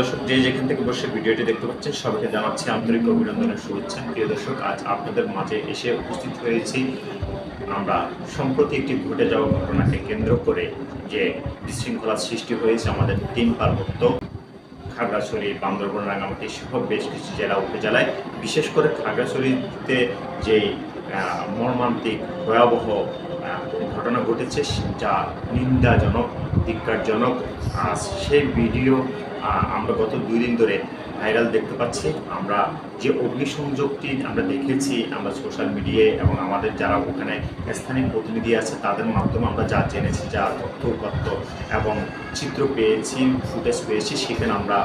দর্শক, যে যেখান থেকে বসে ভিডিওটি দেখতে পাচ্ছেন সবাইকে জানাচ্ছি আন্তরিক অভিনন্দনের শুভেচ্ছা। প্রিয় দর্শক, আজ আপনাদের মাঝে এসে উপস্থিত হয়েছি আমরা সম্প্রতি একটি ঘটে যাওয়া ঘটনাকে কেন্দ্র করে যে বিশৃঙ্খলার সৃষ্টি হয়েছে আমাদের 3 পার্বত্য খাগড়াছড়ি, বান্দরবান, রাঙ্গামাটি সহ বেশ কিছু জেলা উপজেলায়। বিশেষ করে খাগড়াছড়িতে যে মর্মান্তিক ভয়াবহ ঘটনা ঘটেছে যা নিন্দাজনক, ধিক্কারজনক। সেই ভিডিও আমরা গত 2 দিন ধরে ভাইরাল দেখতে পাচ্ছি। আমরা যে অগ্নিসংযোগটি আমরা দেখেছি আমরা সোশ্যাল মিডিয়ায় এবং আমাদের যারা ওখানে স্থানীয় প্রতিনিধি আছে তাদের মাধ্যমে আমরা যা জেনেছি, যা তথ্য উপাত্ত এবং চিত্র পেয়েছি, ফুটেজ পেয়েছি, সেখানে আমরা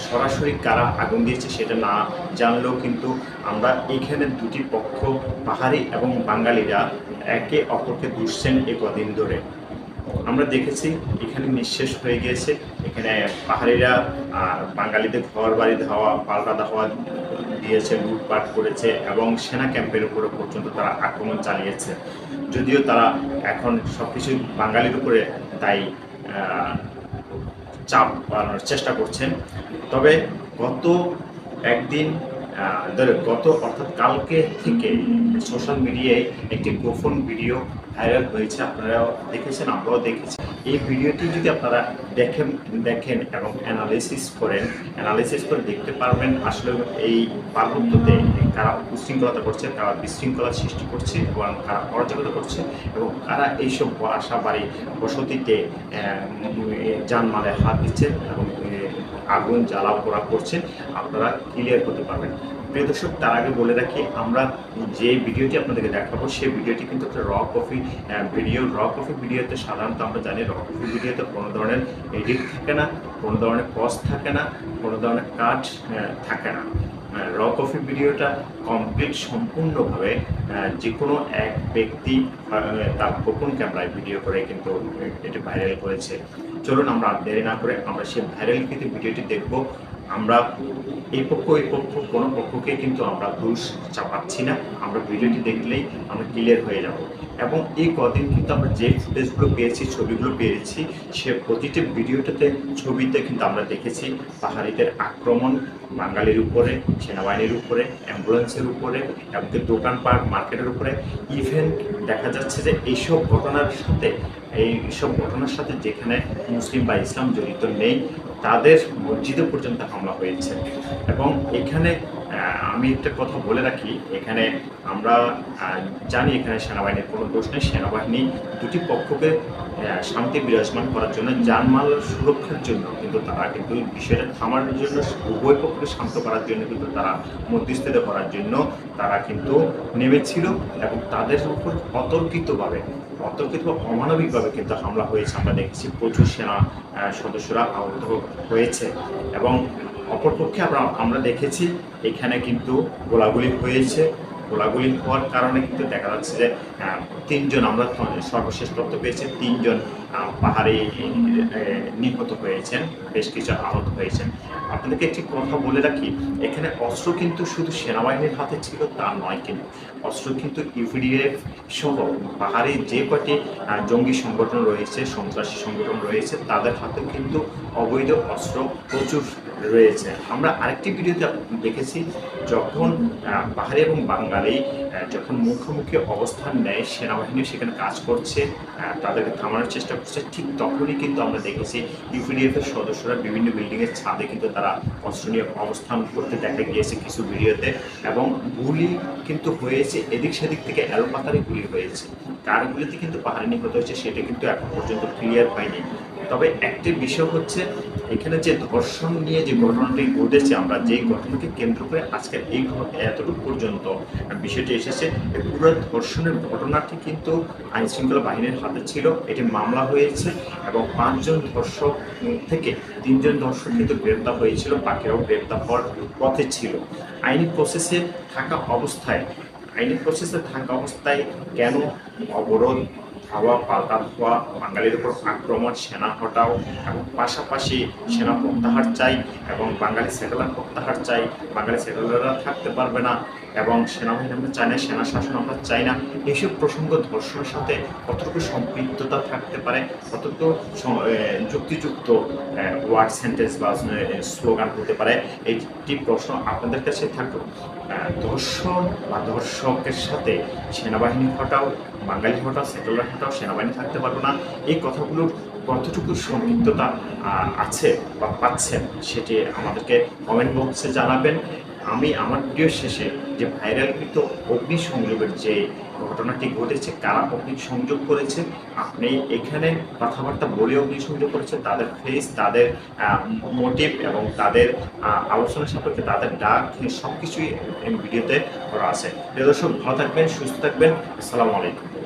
সরাসরি কারা আগুন দিয়েছে সেটা না জানলেও কিন্তু আমরা এখানে দুটি পক্ষ, পাহাড়ি এবং বাঙালিরা একে অপরকে দুষছেন এই কদিন ধরে। আমরা দেখেছি এখানে নিঃশেষ হয়ে গিয়েছে। এখানে পাহাড়িরা বাঙালিদের ঘর বাড়ি ধাওয়া, পাল্টা ধাওয়া দিয়েছে, লুটপাট করেছে এবং সেনা ক্যাম্পের উপরে পর্যন্ত তারা আক্রমণ চালিয়েছে। যদিও তারা এখন সব কিছু বাঙালির উপরে তাই চাপ বাড়ানোর চেষ্টা করছেন। তবে গত একদিন অর্থাৎ কালকে থেকে সোশ্যাল মিডিয়ায় একটি গোপন ভিডিও ভাইরাল হয়েছে। আপনারাও দেখেছেন, আমরাও দেখেছি। এই ভিডিওটি যদি আপনারা দেখেন এবং অ্যানালিসিস করে দেখতে পারবেন আসলে এই পার্বত্যতে কারা উশৃঙ্খলতা করছে, কারা বিশৃঙ্খলা সৃষ্টি করছে এবং কারা অরাজকতা করছে এবং কারা এইসব বাসা বাড়ি বসতিতে জানমালে হাত দিচ্ছে এবং আগুন জ্বালা পোড়া করছে। আপনারা ক্লিয়ার করতে পারবেন। প্রিয় দর্শক, তার আগে বলে রাখি, আমরা যে ভিডিওটি আপনাদেরকে দেখাবো সেই ভিডিওটি কিন্তু একটা র কপি ভিডিওতে সাধারণত আমরা জানি র কপি ভিডিওতে কোনো ধরনের এডিট থাকে না, কোনো ধরনের কজ থাকে না, কোনো ধরনের কাট থাকে না। র কপি ভিডিওটা কমপ্লিট সম্পূর্ণভাবে যে কোনো এক ব্যক্তি তার গোপন ক্যামেরায় ভিডিও করে কিন্তু এটি ভাইরাল করেছে। চলুন আমরা দেরি না করে আমরা সেই ভাইরালকৃত ভিডিওটি দেখব। আমরা এই পক্ষ কোনো পক্ষকে কিন্তু আমরা দোষ চাপাচ্ছি না। আমরা ভিডিওটি দেখলেই আমরা ক্লিয়ার হয়ে যাব। এবং এই কদিন কিন্তু আমরা যে ফুটেজগুলো পেয়েছি, ছবিগুলো পেয়েছি, সে প্রতিটি ভিডিওটাতে ছবিতে কিন্তু আমরা দেখেছি পাহাড়িদের আক্রমণ বাঙালির উপরে, সেনাবাহিনীর উপরে, অ্যাম্বুলেন্সের উপরে, এমনকি দোকানপাট মার্কেটের উপরে। ইভেন দেখা যাচ্ছে যে এইসব ঘটনার সাথে যেখানে মুসলিম বা ইসলাম জড়িত নেই তাদের মসজিদে পর্যন্ত হামলা হয়েছে। এবং এখানে আমি একটা কথা বলে রাখি, এখানে আমরা জানি এখানে সেনাবাহিনীর কোনো দোষ নেই। সেনাবাহিনী দুটি পক্ষকে শান্তি বিরাজমান করার জন্য, জানমাল সুরক্ষার জন্য কিন্তু তারা কিন্তু বিষয়টা থামানোর জন্য, উভয় পক্ষকে শান্ত করার জন্য কিন্তু তারা মধ্যস্থতা করার জন্য তারা কিন্তু নেমেছিল এবং তাদের উপর অতর্কিতভাবে অমানবিকভাবে কিন্তু হামলা হয়েছে। আমরা দেখেছি প্রচুর সেনা সদস্যরা আহত হয়েছে এবং অপরপক্ষে আমরা দেখেছি এখানে কিন্তু গোলাগুলি হয়েছে। গোলাগুলি হওয়ার কারণে কিন্তু দেখা যাচ্ছে যে 3 জন, আমরা সর্বশেষ তথ্য পেয়েছি 3 জন পাহাড়ি নিহত হয়েছেন, বেশ কিছু আহত হয়েছেন। আপনাদেরকে একটি কথা বলে রাখি, এখানে অস্ত্র কিন্তু শুধু সেনাবাহিনীর হাতে ছিল তা নয়, কিন্তু অস্ত্র কিন্তু ইউপিডিএফ সহ পাহাড়ি যে কটি জঙ্গি সংগঠন রয়েছে, সন্ত্রাসী সংগঠন রয়েছে, তাদের হাতেও কিন্তু অবৈধ অস্ত্র প্রচুর রয়েছে। আমরা আরেকটি ভিডিওতে দেখেছি যখন পাহাড়ি এবং বাঙালি যখন মুখোমুখি অবস্থান নেয়, সেনাবাহিনী সেখানে কাজ করছে, তাদেরকে থামানোর চেষ্টা করছে, ঠিক তখনই কিন্তু আমরা দেখেছি ইউপিডিএফ এর সদস্যরা বিভিন্ন বিল্ডিংয়ের ছাদে কিন্তু তারা অস্ত্র নিয়ে অবস্থান করতে দেখা গিয়েছে কিছু ভিডিওতে। এবং গুলি কিন্তু হয়েছে এদিক সেদিক থেকে, এলোপাতারি গুলি হয়েছে। কার গুলিতে কিন্তু পাহাড়ি নিহত হয়েছে সেটা কিন্তু এখন পর্যন্ত ক্লিয়ার হয়নি। তবে একটি বিষয় হচ্ছে, এখানে যে ধর্ষণ নিয়ে যে ঘটনাটি ঘটেছে, আমরা যেই ঘটনাকে কেন্দ্র করে আজকের এই এতটুকু পর্যন্ত বিষয়টি এসেছে, এই পুরো ধর্ষণের ঘটনাটি কিন্তু আইনশৃঙ্খলা বাহিনীর হাতে ছিল। এটি মামলা হয়েছে এবং 5 জন ধর্ষক থেকে 3 জন ধর্ষক কিন্তু গ্রেপ্তার হয়েছিল, বাকিরাও গ্রেপ্তার হওয়ার পথে ছিল। আইনি প্রসেসে থাকা অবস্থায় কেন অবরোধ ধাওয়া পাল্টা ধাওয়া, বাঙালির উপর আক্রমণ, সেনা হটাও এবং পাশাপাশি সেনা প্রত্যাহার চাই এবং বাঙালি সেটেলার প্রত্যাহার চাই, বাঙালি সেটেলাররা থাকতে পারবে না এবং সেনাবাহিনী আমরা চাই না, সেনা শাসন আমরা চাই না। এইসব প্রসঙ্গ ধর্ষণের সাথে কতটুকু সম্পৃক্ততা থাকতে পারে, কতটুকু যুক্তিযুক্ত ওয়ার্ড সেন্টেন্স বা স্লোগান হতে পারে, এইটি প্রশ্ন আপনাদের কাছে থাকলো। ধর্ষণ বা ধর্ষকের সাথে সেনাবাহিনী হটাও, বাঙালি হটাও, সেটেলার হটাও, সেনাবাহিনী থাকতে পারবে না, এই কথাগুলোর কতটুকু সম্পৃক্ততা আছে বা পাচ্ছেন সেটি আমাদেরকে কমেন্ট বক্সে জানাবেন। আমি আমার ভিডিও শেষে যে ভাইরালকৃত অগ্নিসংযোগের যে ঘটনাটি ঘটেছে, কারা অগ্নিসংযোগ করেছে, আপনি এখানে কথাবার্তা বলে অগ্নিসংযোগ করেছে, তাদের ফেস, তাদের মোটিভ এবং তাদের আলোচনা সাপেক্ষে তাদের ডাক সব কিছুই ভিডিওতে করা আছে। প্রিয় দর্শক, ভালো থাকবেন, সুস্থ থাকবেন। আসসালামু আলাইকুম।